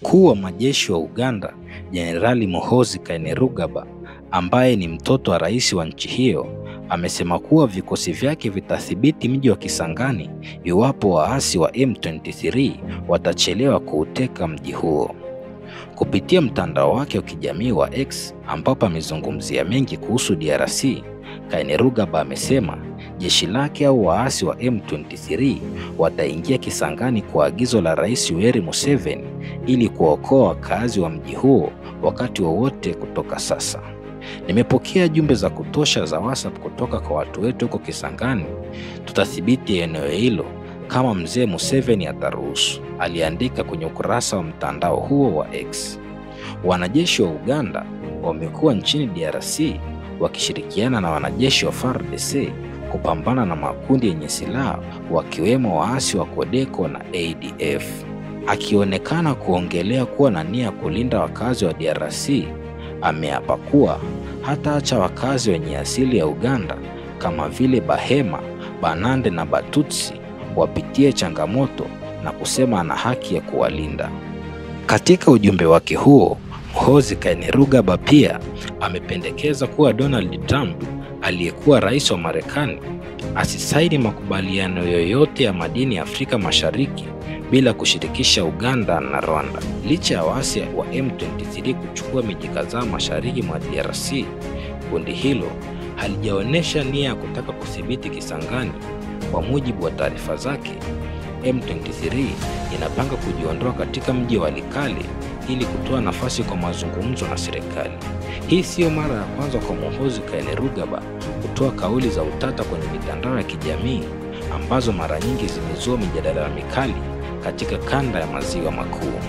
Mkuu wa majeshi wa Uganda, Jenerali Muhoozi Kainerugaba, ambaye ni mtoto wa rais wa nchi hiyo, amesema kuwa vikosi vyake vitadhibiti mji wa Kisangani iwapo waasi wa M23 watachelewa kuuteka mji huo. Kupitia mtandao wake wa kijamii wa X, ambapo amezungumzia mengi kuhusu DRC, Kainerugaba amesema jeshi lake au waasi wa M23 wataingia Kisangani kwa agizo la Rais Yoweri Museveni ili kuokoa wakazi wa mji huo wakati wowote kutoka sasa. Nimepokea jumbe za kutosha za WhatsApp kutoka kwa watu wetu huko Kisangani. Tutathibiti eneo hilo kama mzee Museveni ataruhusu, aliandika kwenye ukurasa wa mtandao huo wa X. Wanajeshi wa Uganda wamekuwa nchini DRC wakishirikiana na wanajeshi wa FARDC kupambana na makundi yenye silaha wakiwemo waasi wa Codeco na ADF. Akionekana kuongelea kuwa na nia kulinda wakazi wa DRC, ameapa kuwa hataacha wakazi wenye asili ya Uganda kama vile Bahema, Banande na Batutsi wapitie changamoto na kusema ana haki ya kuwalinda. Katika ujumbe wake huo, Muhoozi Kainerugaba pia amependekeza kuwa Donald Trump, aliyekuwa rais wa Marekani, asisaini makubaliano yoyote ya madini ya Afrika Mashariki bila kushirikisha Uganda na Rwanda. Licha ya waasi wa M23 kuchukua miji kadhaa mashariki mwa DRC, kundi hilo halijaonyesha nia ya kutaka kudhibiti Kisangani. Kwa mujibu wa taarifa zake, M23 inapanga kujiondoa katika mji wa Walikale ili kutoa nafasi kwa mazungumzo na serikali. Hii sio mara ya kwanza kwa Muhoozi Kainerugaba kutoa kauli za utata kwenye mitandao ya kijamii ambazo mara nyingi zimezua mijadala mikali katika kanda ya maziwa makuu.